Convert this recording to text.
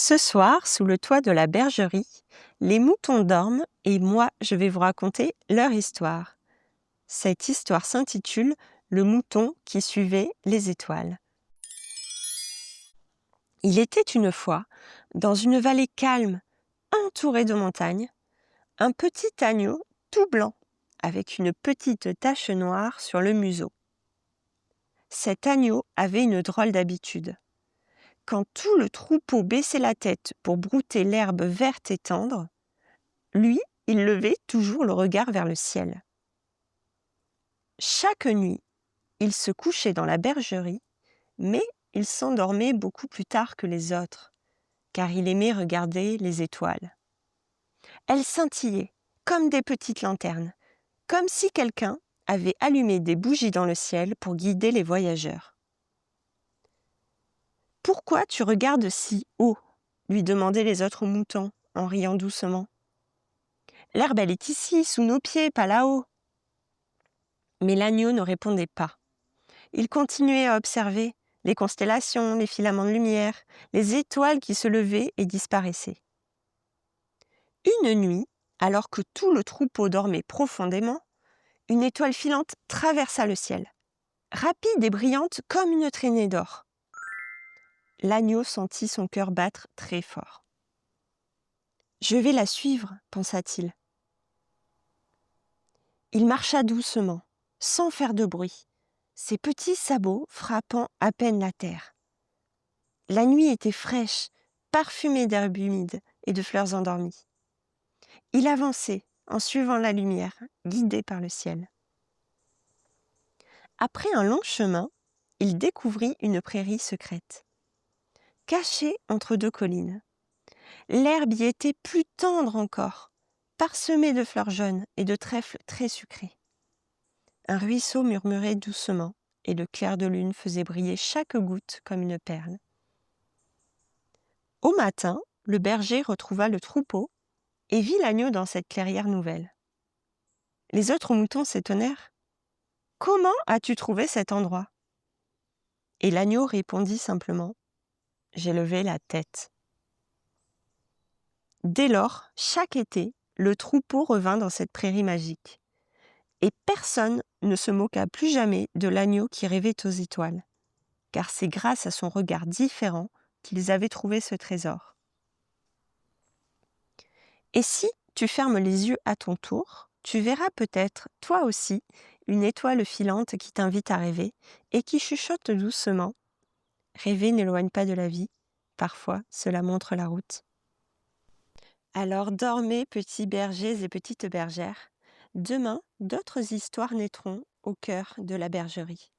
Ce soir, sous le toit de la bergerie, les moutons dorment et moi, je vais vous raconter leur histoire. Cette histoire s'intitule Le mouton qui suivait les étoiles. Il était une fois, dans une vallée calme, entourée de montagnes, un petit agneau tout blanc, avec une petite tache noire sur le museau. Cet agneau avait une drôle d'habitude. Quand tout le troupeau baissait la tête pour brouter l'herbe verte et tendre, lui, il levait toujours le regard vers le ciel. Chaque nuit, il se couchait dans la bergerie, mais il s'endormait beaucoup plus tard que les autres, car il aimait regarder les étoiles. Elles scintillaient comme des petites lanternes, comme si quelqu'un avait allumé des bougies dans le ciel pour guider les voyageurs. « Pourquoi tu regardes si haut ?» lui demandaient les autres moutons en riant doucement. « L'herbe, elle est ici, sous nos pieds, pas là-haut. » Mais l'agneau ne répondait pas. Il continuait à observer les constellations, les filaments de lumière, les étoiles qui se levaient et disparaissaient. Une nuit, alors que tout le troupeau dormait profondément, une étoile filante traversa le ciel, rapide et brillante comme une traînée d'or. L'agneau sentit son cœur battre très fort. « Je vais la suivre, pensa-t-il. Il marcha doucement, sans faire de bruit, ses petits sabots frappant à peine la terre. La nuit était fraîche, parfumée d'herbes humides et de fleurs endormies. Il avançait en suivant la lumière, guidé par le ciel. Après un long chemin, il découvrit une prairie secrète, cachée entre deux collines. L'herbe y était plus tendre encore, parsemée de fleurs jaunes et de trèfles très sucrés. Un ruisseau murmurait doucement et le clair de lune faisait briller chaque goutte comme une perle. Au matin, le berger retrouva le troupeau et vit l'agneau dans cette clairière nouvelle. Les autres moutons s'étonnèrent. « Comment as-tu trouvé cet endroit ?» Et l'agneau répondit simplement « J'ai levé la tête. » Dès lors, chaque été, le troupeau revint dans cette prairie magique. Et personne ne se moqua plus jamais de l'agneau qui rêvait aux étoiles, car c'est grâce à son regard différent qu'ils avaient trouvé ce trésor. Et si tu fermes les yeux à ton tour, tu verras peut-être, toi aussi, une étoile filante qui t'invite à rêver et qui chuchote doucement. Rêver n'éloigne pas de la vie. Parfois, cela montre la route. Alors dormez, petits bergers et petites bergères. Demain, d'autres histoires naîtront au cœur de la bergerie.